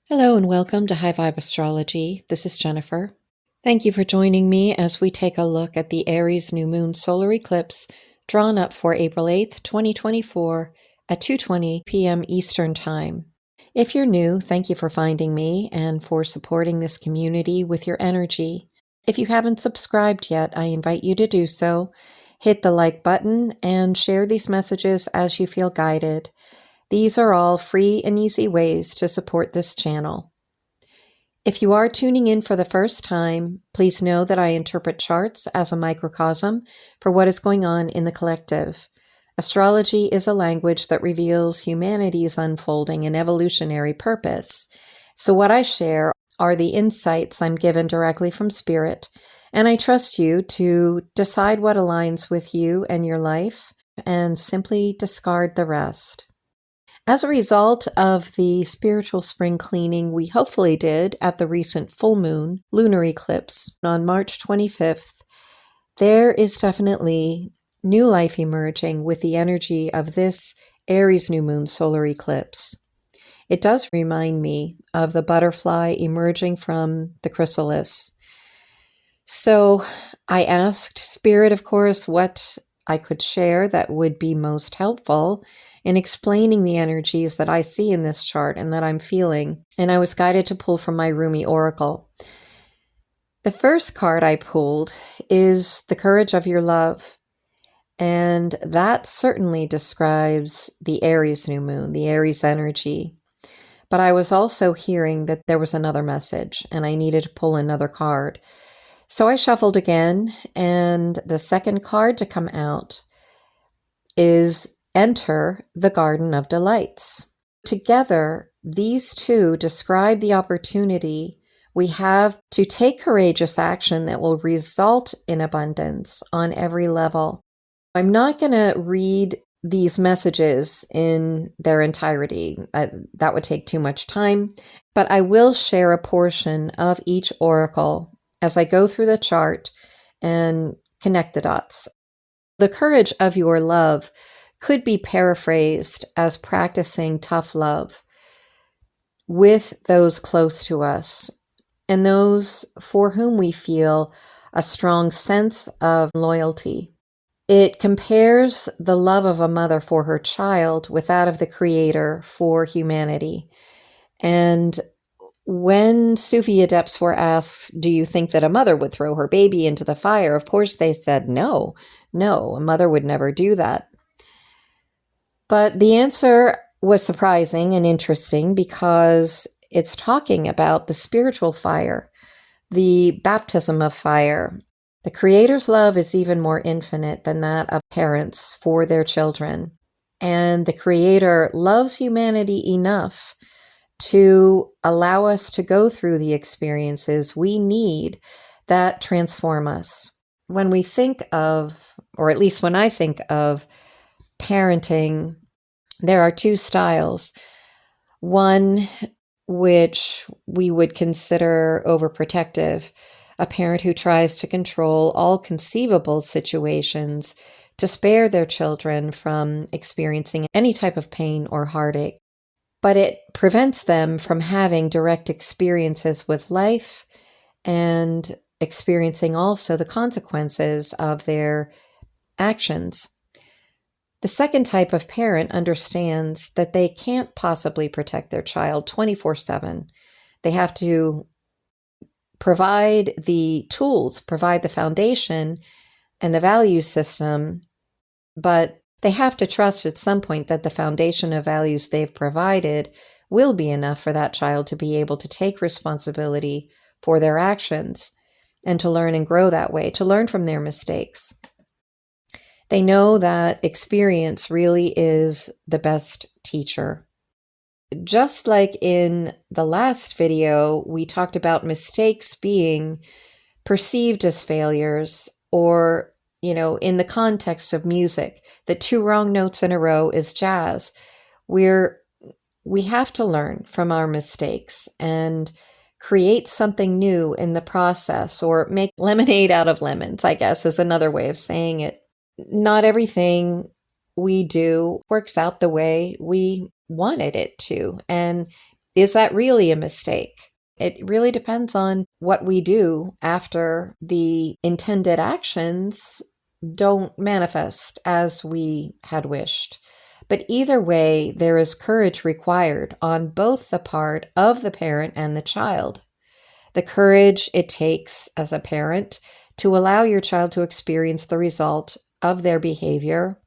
Hello and welcome to High Vibe Astrology. This is Jennifer. Thank you for joining me as we take a look at the Aries new moon solar eclipse drawn up for April 8th, 2024 at 2:20 p.m. Eastern Time. If you're new, thank you for finding me and for supporting this community with your energy. If you haven't subscribed yet, I invite you to do so. Hit the like button and share these messages as you feel guided. These are all free and easy ways to support this channel. If you are tuning in for the first time, please know that I interpret charts as a microcosm for what is going on in the collective. Astrology is a language that reveals humanity's unfolding and evolutionary purpose. So what I share are the insights I'm given directly from Spirit, and I trust you to decide what aligns with you and your life and simply discard the rest. As a result of the spiritual spring cleaning we hopefully did at the recent full moon lunar eclipse on March 25th, there is definitely new life emerging with the energy of this Aries new moon solar eclipse. It does remind me of the butterfly emerging from the chrysalis. So I asked Spirit, of course, what I could share that would be most helpful in explaining the energies that I see in this chart and that I'm feeling, and I was guided to pull from my Rumi Oracle. The first card I pulled is the courage of your love, and that certainly describes the Aries new moon, the Aries energy. But I was also hearing that there was another message, and I needed to pull another card. So I shuffled again, and the second card to come out is Enter the Garden of Delights. Together, these two describe the opportunity we have to take courageous action that will result in abundance on every level. I'm not going to read these messages in their entirety. That would take too much time, but I will share a portion of each oracle as I go through the chart and connect the dots. The courage of your love could be paraphrased as practicing tough love with those close to us and those for whom we feel a strong sense of loyalty. It compares the love of a mother for her child with that of the Creator for humanity. And when Sufi adepts were asked, do you think that a mother would throw her baby into the fire? Of course, they said, no, a mother would never do that. But the answer was surprising and interesting because it's talking about the spiritual fire, the baptism of fire. The Creator's love is even more infinite than that of parents for their children. And the Creator loves humanity enough to allow us to go through the experiences we need that transform us. When we think of, or at least when I think of parenting, there are two styles. One which we would consider overprotective, a parent who tries to control all conceivable situations to spare their children from experiencing any type of pain or heartache. But it prevents them from having direct experiences with life and experiencing also the consequences of their actions. The second type of parent understands that they can't possibly protect their child 24/7. They have to provide the tools, provide the foundation and the value system, but they have to trust at some point that the foundation of values they've provided will be enough for that child to be able to take responsibility for their actions and to learn and grow that way, to learn from their mistakes. They know that experience really is the best teacher. Just like in the last video, we talked about mistakes being perceived as failures, or, in the context of music, that 2 wrong notes in a row is jazz. We have to learn from our mistakes and create something new in the process, or make lemonade out of lemons, I guess is another way of saying it. Not everything we do works out the way we wanted it to. And Is that really a mistake? It really depends on what we do after the intended actions don't manifest as we had wished. But either way, there is courage required on both the part of the parent and the child. The courage it takes as a parent to allow your child to experience the result of their behavior,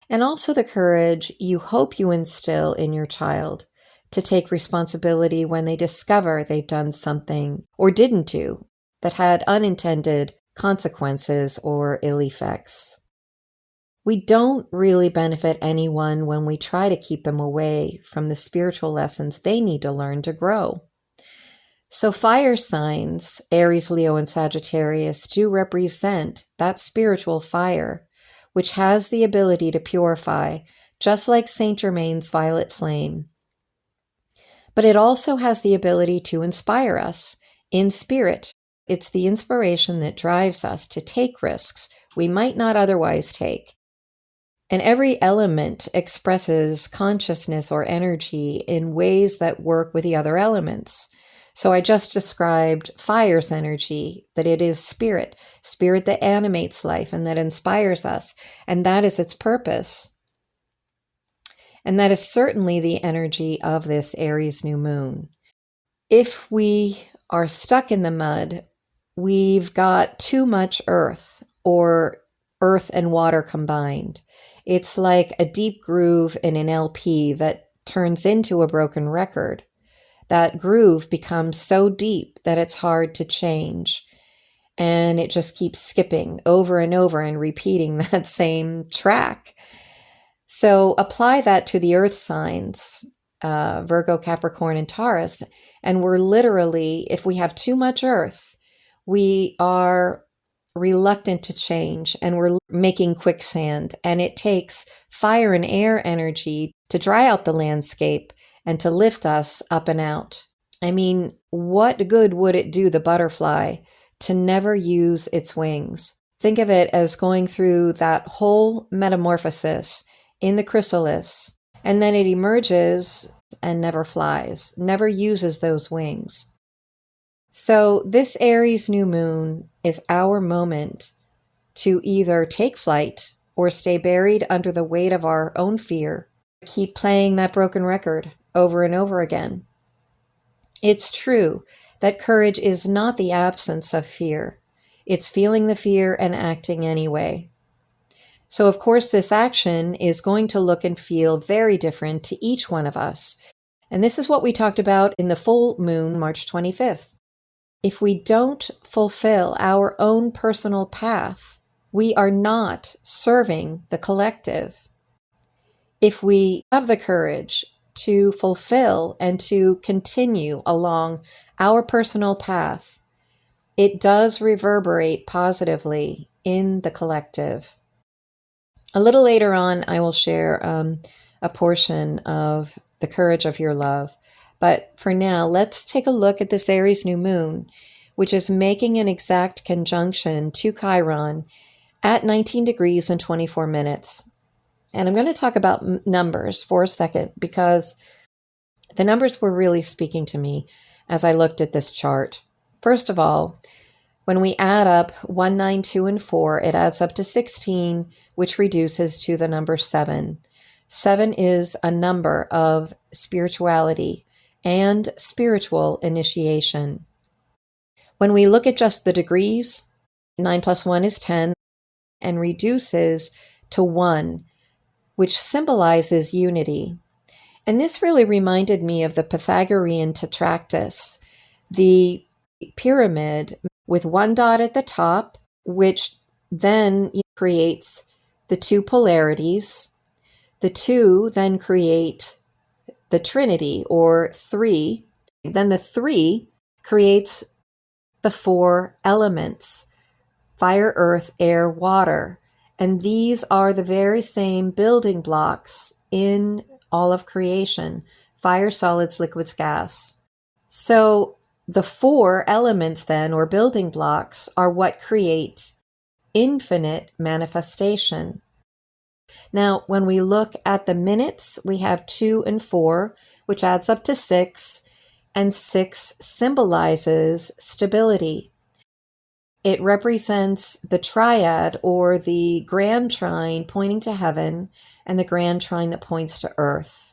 and also the courage you hope you instill in your child to take responsibility when they discover they've done something or didn't do that had unintended consequences or ill effects. We don't really benefit anyone when we try to keep them away from the spiritual lessons they need to learn to grow. So fire signs, Aries, Leo, and Sagittarius, do represent that spiritual fire, which has the ability to purify, just like Saint Germain's violet flame. But it also has the ability to inspire us in spirit. It's the inspiration that drives us to take risks we might not otherwise take. And every element expresses consciousness or energy in ways that work with the other elements. So I just described fire's energy, that it is spirit that animates life and that inspires us. And that is its purpose. And that is certainly the energy of this Aries new moon. If we are stuck in the mud, we've got too much earth, or earth and water combined. It's like a deep groove in an LP that turns into a broken record. That groove becomes so deep that it's hard to change. And it just keeps skipping over and over and repeating that same track. So apply that to the earth signs, Virgo, Capricorn, and Taurus. And we're literally, if we have too much earth, we are reluctant to change and we're making quicksand. And it takes fire and air energy to dry out the landscape and to lift us up and out. I mean, what good would it do the butterfly to never use its wings? Think of it as going through that whole metamorphosis in the chrysalis, and then it emerges and never flies, never uses those wings. So this Aries new moon is our moment to either take flight or stay buried under the weight of our own fear, keep playing that broken record over and over again. It's true that courage is not the absence of fear. It's feeling the fear and acting anyway. So, of course, this action is going to look and feel very different to each one of us. And this is what we talked about in the full moon, March 25th. If we don't fulfill our own personal path, we are not serving the collective. If we have the courage to fulfill and to continue along our personal path, it does reverberate positively in the collective. A little later on, I will share a portion of the courage of your love. But for now, let's take a look at this Aries new moon, which is making an exact conjunction to Chiron at 19 degrees and 24 minutes. And I'm going to talk about numbers for a second because the numbers were really speaking to me as I looked at this chart. First of all, when we add up 1, 9, 2, and 4, it adds up to 16, which reduces to the number 7. 7 is a number of spirituality and spiritual initiation. When we look at just the degrees, 9 plus 1 is 10 and reduces to 1, which symbolizes unity. And this really reminded me of the Pythagorean tetractys, the pyramid with one dot at the top, which then creates the two polarities. The two then create the trinity, or 3. Then the 3 creates the 4 elements: fire, earth, air, water. And these are the very same building blocks in all of creation: fire, solids, liquids, gas. So the 4 elements then, or building blocks, are what create infinite manifestation. Now, when we look at the minutes, we have 2 and 4, which adds up to 6, and 6 symbolizes stability. It represents the triad, or the grand trine pointing to heaven and the grand trine that points to earth.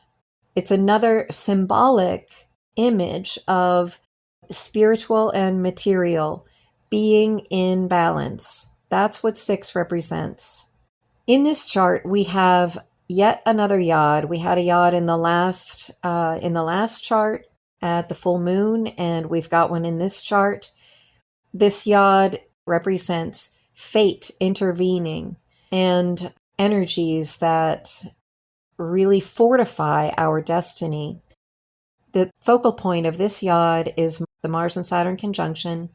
It's another symbolic image of spiritual and material being in balance. That's what 6 represents. In this chart, we have yet another yod. We had a yod in the last chart at the full moon, and we've got one in this chart. This yod represents fate intervening and energies that really fortify our destiny. The focal point of this yod is the Mars and Saturn conjunction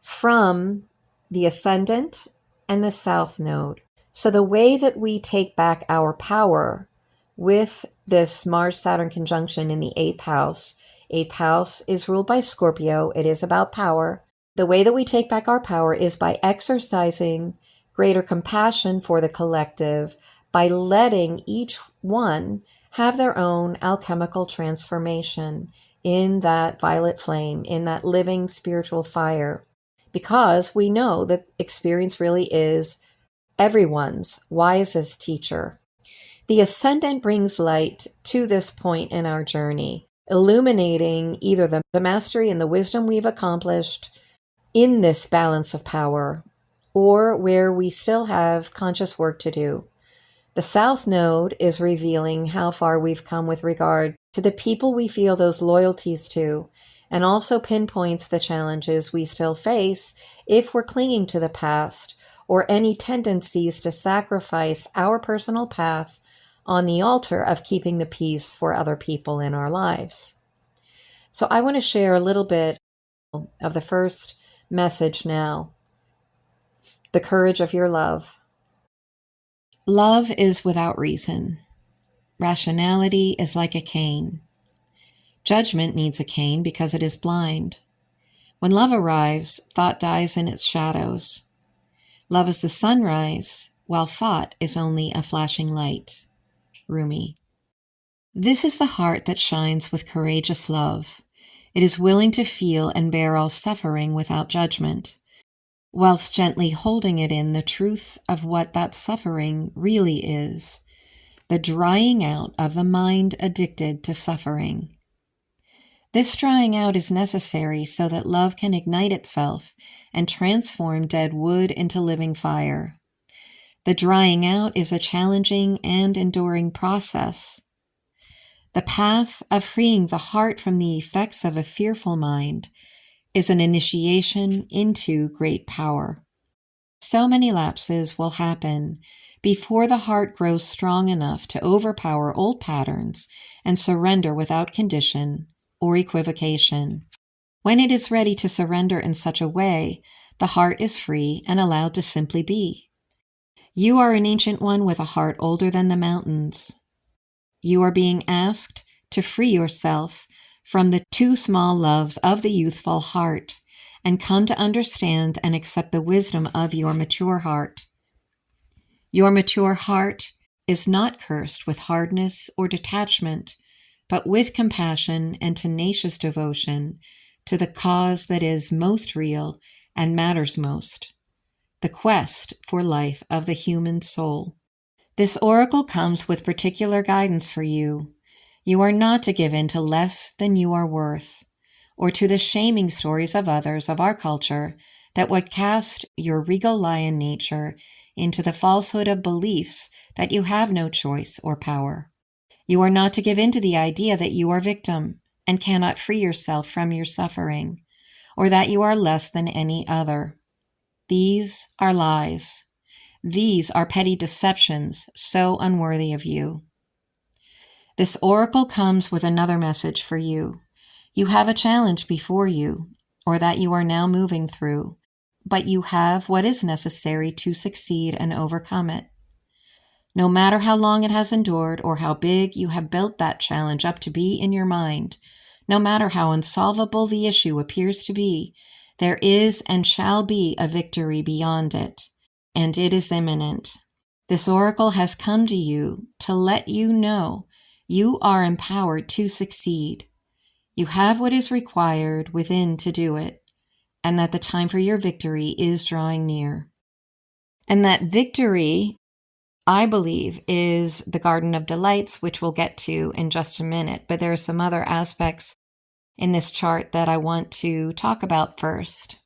from the ascendant and the south node. So the way that we take back our power with this Mars-Saturn conjunction in the 8th house is ruled by Scorpio. It is about power. The way that we take back our power is by exercising greater compassion for the collective, by letting each one have their own alchemical transformation in that violet flame, in that living spiritual fire. Because we know that experience really is everyone's wisest teacher. The ascendant brings light to this point in our journey, illuminating either the mastery and the wisdom we've accomplished in this balance of power, or where we still have conscious work to do. The South Node is revealing how far we've come with regard to the people we feel those loyalties to, and also pinpoints the challenges we still face if we're clinging to the past, or any tendencies to sacrifice our personal path on the altar of keeping the peace for other people in our lives. So I want to share a little bit of the first message now. The courage of your love. Love is without reason. Rationality is like a cane. Judgment needs a cane because it is blind. When love arrives, thought dies in its shadows. Love is the sunrise, while thought is only a flashing light. Rumi. This is the heart that shines with courageous love. It is willing to feel and bear all suffering without judgment, whilst gently holding it in the truth of what that suffering really is, the drying out of the mind addicted to suffering. This drying out is necessary so that love can ignite itself and transform dead wood into living fire. The drying out is a challenging and enduring process. The path of freeing the heart from the effects of a fearful mind is an initiation into great power. So many lapses will happen before the heart grows strong enough to overpower old patterns and surrender without condition or equivocation. When it is ready to surrender in such a way, the heart is free and allowed to simply be. You are an ancient one with a heart older than the mountains. You are being asked to free yourself from the too small loves of the youthful heart and come to understand and accept the wisdom of your mature heart. Your mature heart is not cursed with hardness or detachment, but with compassion and tenacious devotion to the cause that is most real and matters most, the quest for life of the human soul. This oracle comes with particular guidance for you. You are not to give in to less than you are worth, or to the shaming stories of others of our culture that would cast your regal lion nature into the falsehood of beliefs that you have no choice or power. You are not to give in to the idea that you are victim and cannot free yourself from your suffering, or that you are less than any other. These are lies. These are petty deceptions so unworthy of you. This oracle comes with another message for you. You have a challenge before you, or that you are now moving through, but you have what is necessary to succeed and overcome it. No matter how long it has endured or how big you have built that challenge up to be in your mind, no matter how unsolvable the issue appears to be, there is and shall be a victory beyond it, and it is imminent. This oracle has come to you to let you know you are empowered to succeed. You have what is required within to do it, and that the time for your victory is drawing near. And that victory, I believe, is the Garden of Delights, which we'll get to in just a minute. But there are some other aspects in this chart that I want to talk about first.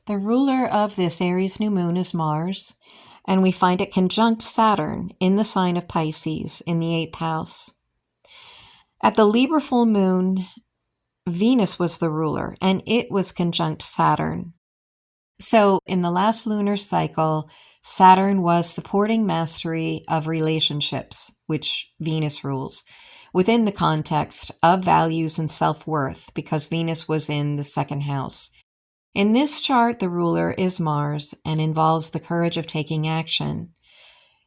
The ruler of this Aries new moon is Mars, and we find it conjunct Saturn in the sign of Pisces in the 8th house. At the Libra full moon, Venus was the ruler, and it was conjunct Saturn. So in the last lunar cycle, Saturn was supporting mastery of relationships, which Venus rules, within the context of values and self-worth, because Venus was in the 2nd house. In this chart, the ruler is Mars and involves the courage of taking action.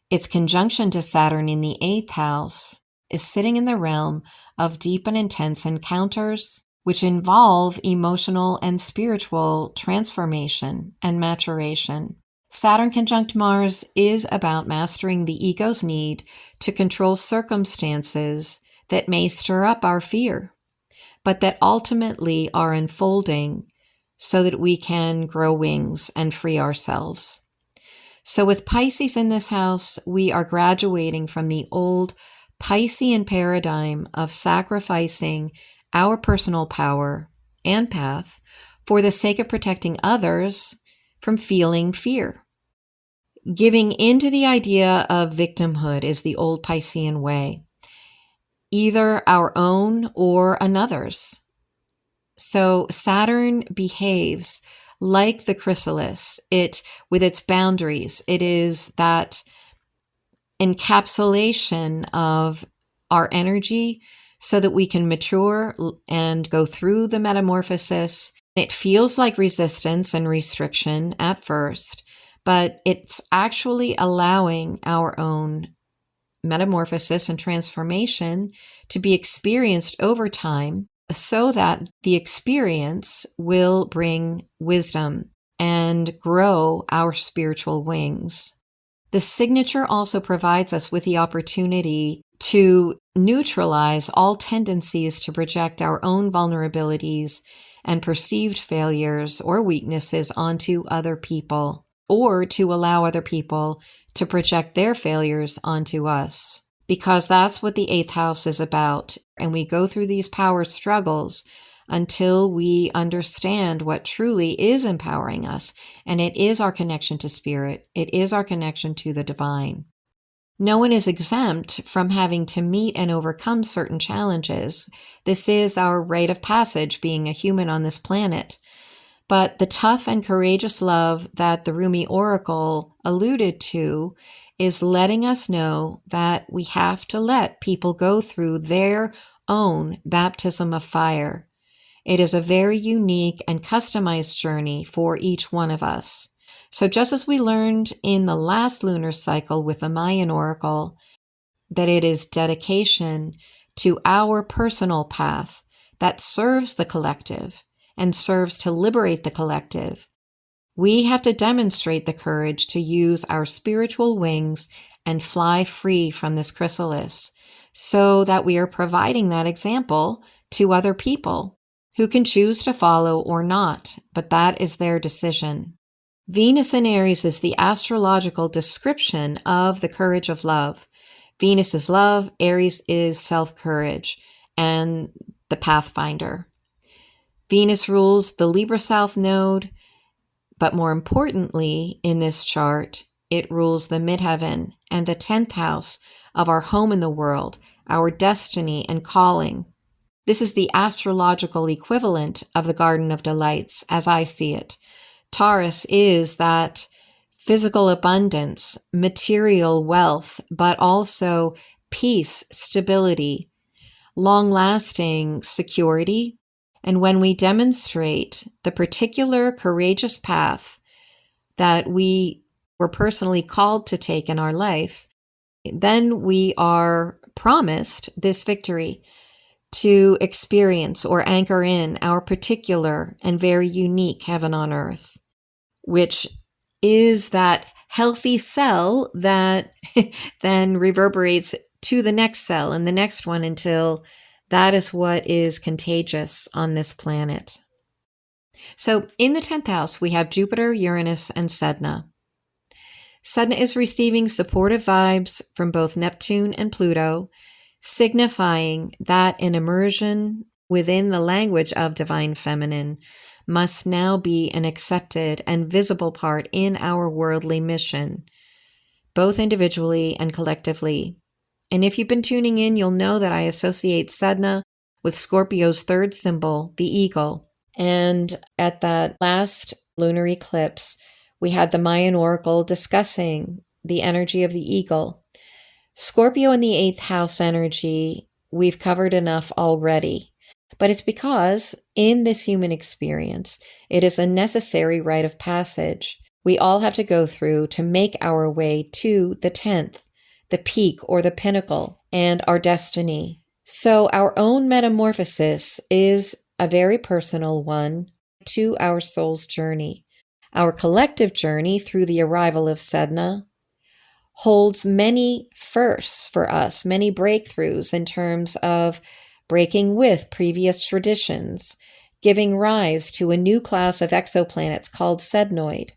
Its conjunction to Saturn in the 8th house is sitting in the realm of deep and intense encounters, which involve emotional and spiritual transformation and maturation. Saturn conjunct Mars is about mastering the ego's need to control circumstances that may stir up our fear, but that ultimately are unfolding so that we can grow wings and free ourselves. So with Pisces in this house, we are graduating from the old Piscean paradigm of sacrificing our personal power and path for the sake of protecting others from feeling fear. Giving into the idea of victimhood is the old Piscean way, either our own or another's. So Saturn behaves like the chrysalis. With its boundaries, it is that encapsulation of our energy so that we can mature and go through the metamorphosis. It feels like resistance and restriction at first, but it's actually allowing our own metamorphosis and transformation to be experienced over time, so that the experience will bring wisdom and grow our spiritual wings. The signature also provides us with the opportunity to neutralize all tendencies to project our own vulnerabilities and perceived failures or weaknesses onto other people, or to allow other people to project their failures onto us. Because that's what the 8th house is about. And we go through these power struggles until we understand what truly is empowering us. And it is our connection to spirit. It is our connection to the divine. No one is exempt from having to meet and overcome certain challenges. This is our rite of passage, being a human on this planet. But the tough and courageous love that the Rumi Oracle alluded to is letting us know that we have to let people go through their own baptism of fire. It is a very unique and customized journey for each one of us. So just as we learned in the last lunar cycle with the Mayan Oracle, that it is dedication to our personal path that serves the collective and serves to liberate the collective, we have to demonstrate the courage to use our spiritual wings and fly free from this chrysalis, so that we are providing that example to other people who can choose to follow or not, but that is their decision. Venus in Aries is the astrological description of the courage of love. Venus is love, Aries is self-courage, and the pathfinder. Venus rules the Libra South node, but more importantly, in this chart, it rules the midheaven and the 10th house of our home in the world, our destiny and calling. This is the astrological equivalent of the Garden of Delights, as I see it. Taurus is that physical abundance, material wealth, but also peace, stability, long-lasting security. And when we demonstrate the particular courageous path that we were personally called to take in our life, then we are promised this victory to experience or anchor in our particular and very unique heaven on earth, which is that healthy cell that then reverberates to the next cell and the next one until that is what is contagious on this planet. So in the 10th house, we have Jupiter, Uranus, and Sedna. Sedna is receiving supportive vibes from both Neptune and Pluto, signifying that an immersion within the language of divine feminine must now be an accepted and visible part in our worldly mission, both individually and collectively. And if you've been tuning in, you'll know that I associate Sedna with Scorpio's third symbol, the eagle. And at that last lunar eclipse, we had the Mayan oracle discussing the energy of the eagle. Scorpio in the 8th house energy, we've covered enough already. But it's because in this human experience, it is a necessary rite of passage we all have to go through to make our way to the 10th, the peak or the pinnacle, and our destiny. So our own metamorphosis is a very personal one to our soul's journey. Our collective journey through the arrival of Sedna holds many firsts for us, many breakthroughs in terms of breaking with previous traditions, giving rise to a new class of exoplanets called Sednoid.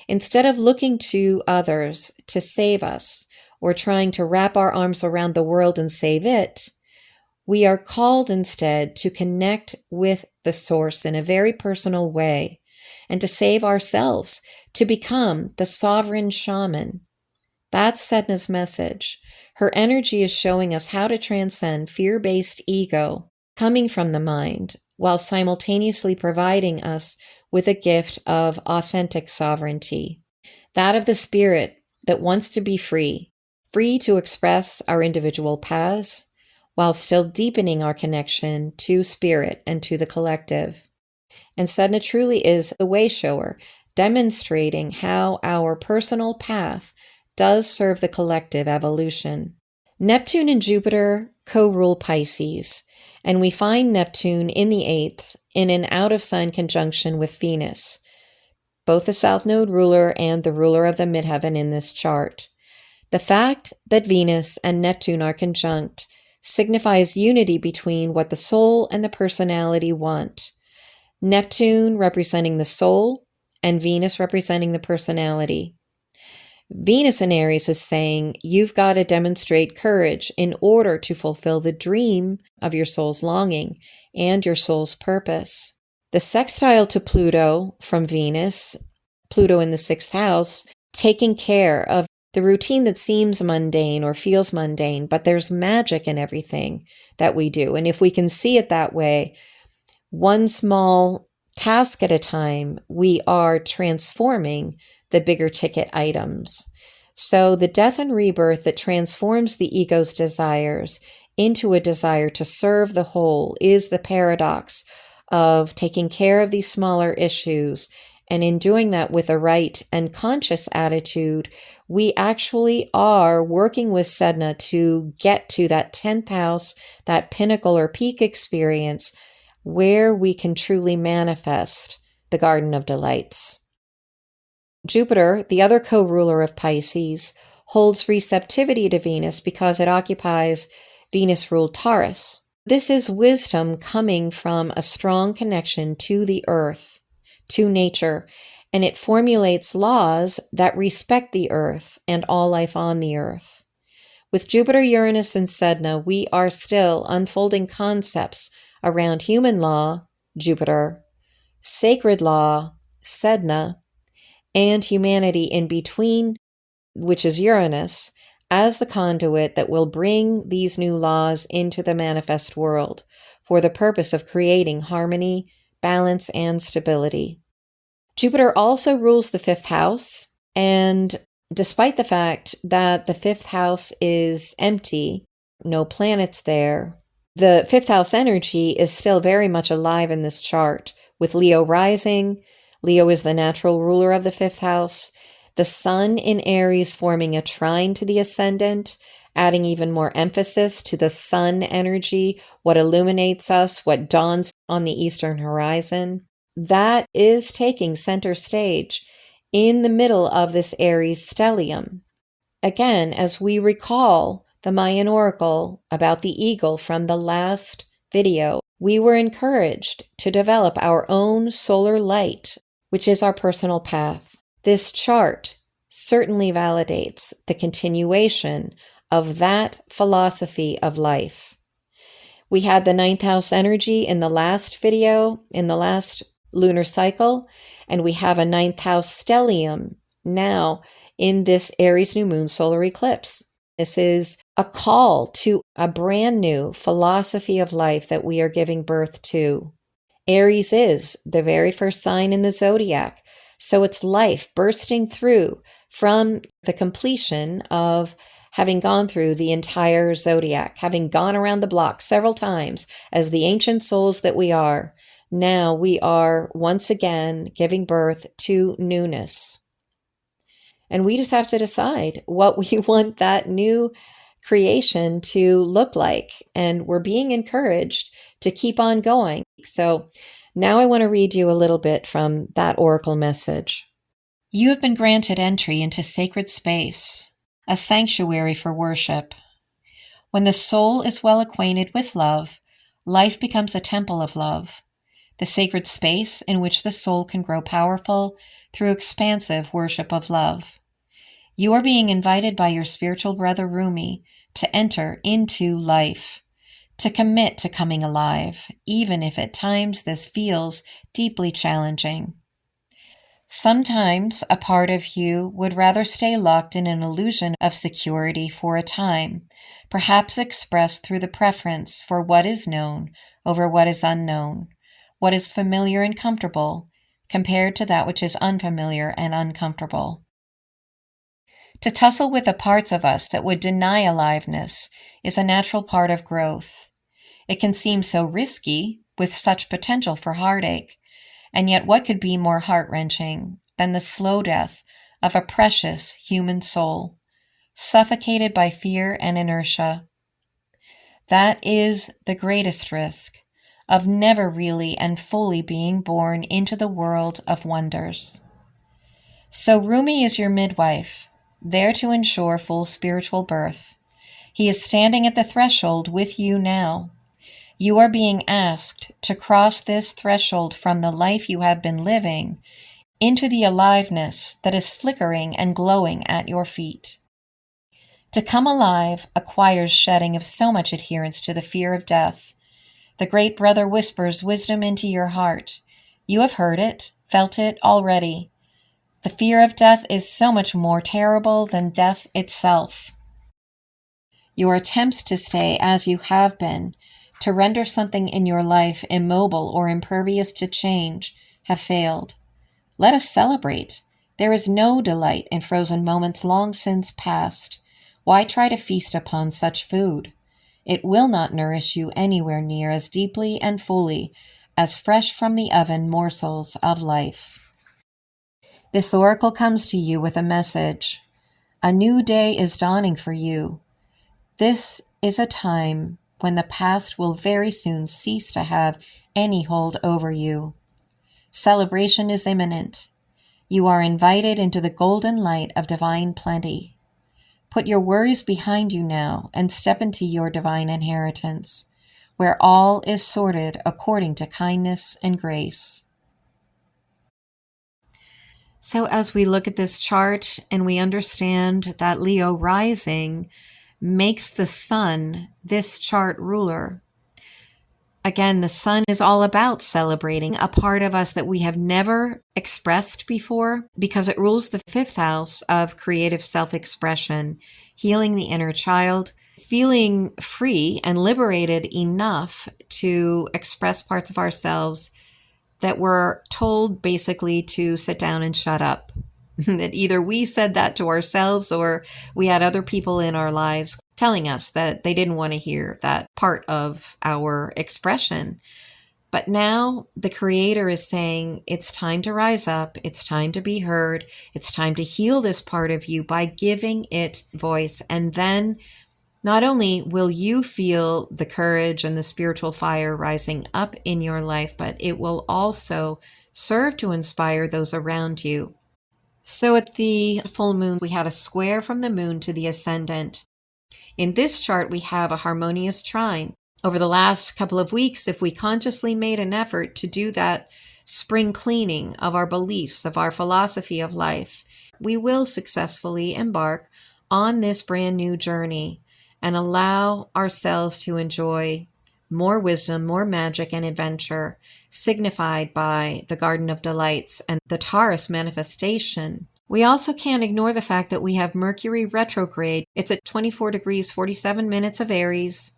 Instead of looking to others to save us or trying to wrap our arms around the world and save it, we are called instead to connect with the source in a very personal way and to save ourselves, to become the sovereign shaman. That's Sedna's message. Her energy is showing us how to transcend fear-based ego coming from the mind, while simultaneously providing us with a gift of authentic sovereignty, that of the spirit that wants to be free to express our individual paths, while still deepening our connection to spirit and to the collective. And Sedna truly is a way shower, demonstrating how our personal path does serve the collective evolution. Neptune and Jupiter co-rule Pisces, and we find Neptune in the 8th in an out-of-sign conjunction with Venus, both the South Node ruler and the ruler of the midheaven in this chart. The fact that Venus and Neptune are conjunct signifies unity between what the soul and the personality want. Neptune representing the soul and Venus representing the personality. Venus in Aries is saying you've got to demonstrate courage in order to fulfill the dream of your soul's longing and your soul's purpose. The sextile to Pluto from Venus, Pluto in the 6th house, taking care of the routine that seems mundane or feels mundane, but there's magic in everything that we do. And if we can see it that way, one small task at a time, we are transforming the bigger ticket items. So the death and rebirth that transforms the ego's desires into a desire to serve the whole is the paradox of taking care of these smaller issues. And in doing that with a right and conscious attitude, we actually are working with Sedna to get to that 10th house, that pinnacle or peak experience where we can truly manifest the Garden of Delights. Jupiter, the other co-ruler of Pisces, holds receptivity to Venus because it occupies Venus-ruled Taurus. This is wisdom coming from a strong connection to the earth, to nature, and it formulates laws that respect the earth and all life on the earth. With Jupiter, Uranus, and Sedna, we are still unfolding concepts around human law, Jupiter, sacred law, Sedna, and humanity in between, which is Uranus, as the conduit that will bring these new laws into the manifest world for the purpose of creating harmony, balance, and stability. Jupiter also rules the 5th house, and despite the fact that the 5th house is empty, no planets there, the 5th house energy is still very much alive in this chart, with Leo rising. Leo is the natural ruler of the 5th house. The sun in Aries forming a trine to the ascendant, adding even more emphasis to the sun energy, what illuminates us, what dawns on the eastern horizon. That is taking center stage in the middle of this Aries stellium. Again, as we recall the Mayan oracle about the eagle from the last video, we were encouraged to develop our own solar light, which is our personal path. This chart certainly validates the continuation of that philosophy of life. We had the ninth house energy in the last video, in the last lunar cycle, and we have a ninth house stellium now in this Aries new moon solar eclipse. This is a call to a brand new philosophy of life that we are giving birth to. Aries is the very first sign in the zodiac, so it's life bursting through from the completion of having gone through the entire zodiac, having gone around the block several times as the ancient souls that we are. Now we are once again giving birth to newness. And we just have to decide what we want that new creation to look like. And we're being encouraged to keep on going. So now I want to read you a little bit from that oracle message. You have been granted entry into sacred space, a sanctuary for worship. When the soul is well acquainted with love, life becomes a temple of love, the sacred space in which the soul can grow powerful through expansive worship of love. You are being invited by your spiritual brother Rumi to enter into life, to commit to coming alive, even if at times this feels deeply challenging. Sometimes a part of you would rather stay locked in an illusion of security for a time, perhaps expressed through the preference for what is known over what is unknown, what is familiar and comfortable, compared to that which is unfamiliar and uncomfortable. To tussle with the parts of us that would deny aliveness is a natural part of growth. It can seem so risky, with such potential for heartache, and yet what could be more heart-wrenching than the slow death of a precious human soul, suffocated by fear and inertia? That is the greatest risk, of never really and fully being born into the world of wonders. So Rumi is your midwife, there to ensure full spiritual birth. He is standing at the threshold with you now. You are being asked to cross this threshold from the life you have been living into the aliveness that is flickering and glowing at your feet. To come alive acquires shedding of so much adherence to the fear of death. The great brother whispers wisdom into your heart. You have heard it, felt it already. The fear of death is so much more terrible than death itself. Your attempts to stay as you have been, to render something in your life immobile or impervious to change, have failed. Let us celebrate. There is no delight in frozen moments long since past. Why try to feast upon such food? It will not nourish you anywhere near as deeply and fully as fresh from the oven morsels of life. This oracle comes to you with a message. A new day is dawning for you. This is a time when the past will very soon cease to have any hold over you. Celebration is imminent. You are invited into the golden light of divine plenty. Put your worries behind you now and step into your divine inheritance, where all is sorted according to kindness and grace. So as we look at this chart and we understand that Leo rising makes the sun this chart ruler. Again, the sun is all about celebrating a part of us that we have never expressed before because it rules the fifth house of creative self-expression, healing the inner child, feeling free and liberated enough to express parts of ourselves that we're told basically to sit down and shut up. That either we said that to ourselves or we had other people in our lives telling us that they didn't want to hear that part of our expression. But now the Creator is saying it's time to rise up, it's time to be heard, it's time to heal this part of you by giving it voice. And then not only will you feel the courage and the spiritual fire rising up in your life, but it will also serve to inspire those around you. So at the full moon, we had a square from the moon to the ascendant. In this chart, we have a harmonious trine. Over the last couple of weeks, if we consciously made an effort to do that spring cleaning of our beliefs, of our philosophy of life, we will successfully embark on this brand new journey and allow ourselves to enjoy more wisdom, more magic and adventure, signified by the Garden of Delights and the Taurus manifestation. We also can't ignore the fact that we have Mercury retrograde. It's at 24 degrees, 47 minutes of Aries.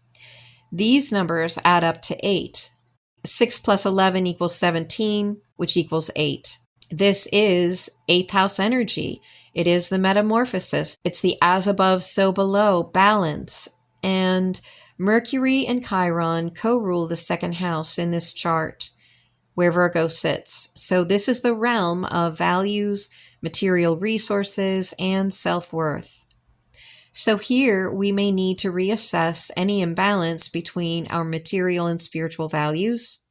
These numbers add up to 8. 6 plus 11 equals 17, which equals 8. This is 8th house energy. It is the metamorphosis. It's the as above, so below balance. And Mercury and Chiron co-rule the second house in this chart, where Virgo sits. So this is the realm of values, material resources, and self-worth. So here we may need to reassess any imbalance between our material and spiritual values,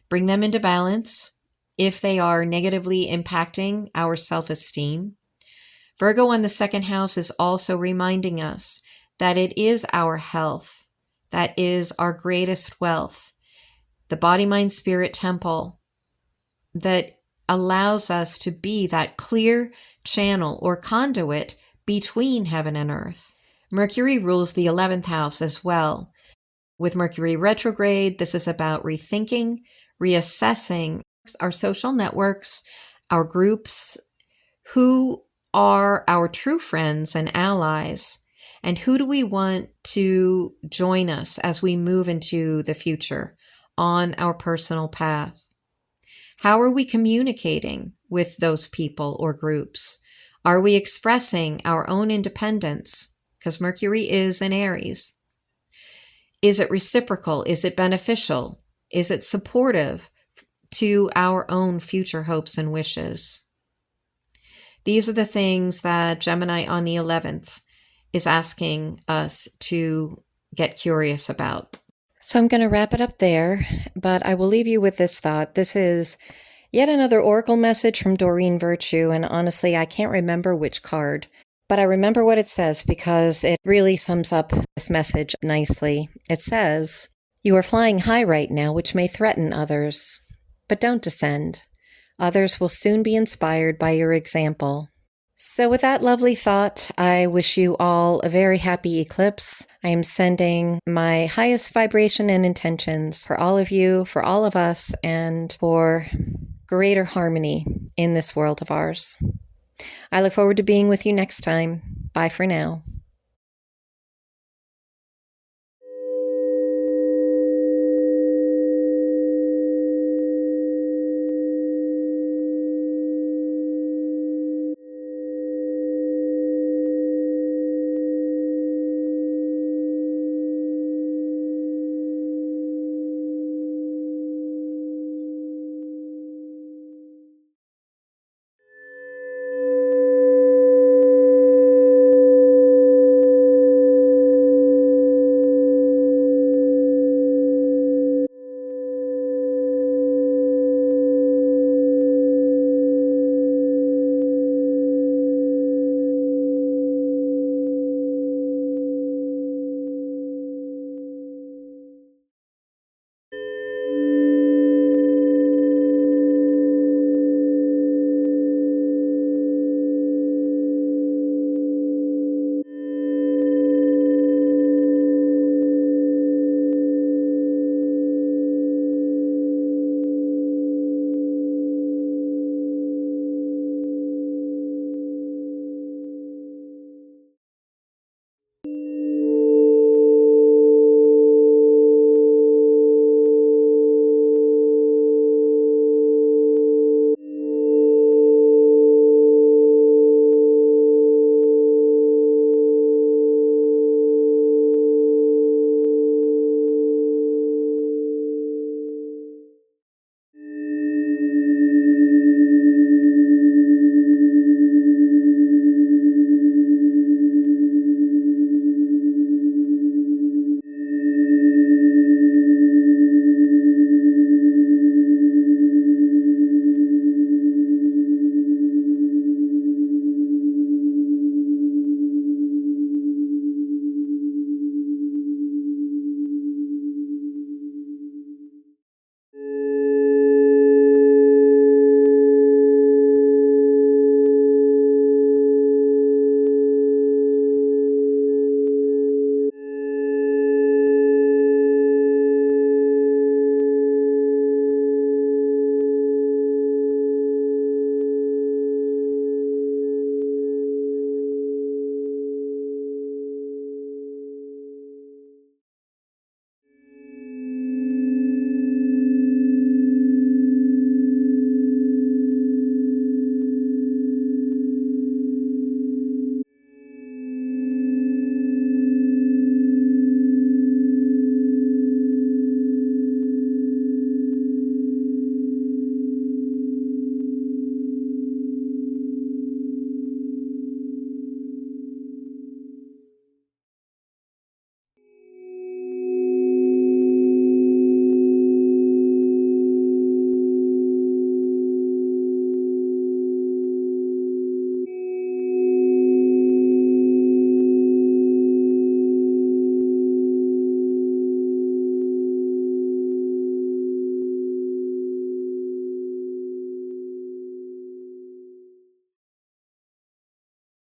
bring them into balance if they are negatively impacting our self-esteem. Virgo in the second house is also reminding us that it is our health that is our greatest wealth, the body, mind, spirit temple that allows us to be that clear channel or conduit between heaven and earth. Mercury rules the 11th house as well. With Mercury retrograde, this is about rethinking, reassessing our social networks, our groups, who are our true friends and allies, and who do we want to join us as we move into the future on our personal path? How are we communicating with those people or groups? Are we expressing our own independence? Because Mercury is in Aries. Is it reciprocal? Is it beneficial? Is it supportive to our own future hopes and wishes? These are the things that Gemini on the 11th is asking us to get curious about. So I'm going to wrap it up there, but I will leave you with this thought. This is yet another oracle message from Doreen Virtue, and honestly, I can't remember which card, but I remember what it says because it really sums up this message nicely. It says, "You are flying high right now, which may threaten others, but don't descend. Others will soon be inspired by your example." So with that lovely thought, I wish you all a very happy eclipse. I am sending my highest vibration and intentions for all of you, for all of us, and for greater harmony in this world of ours. I look forward to being with you next time. Bye for now.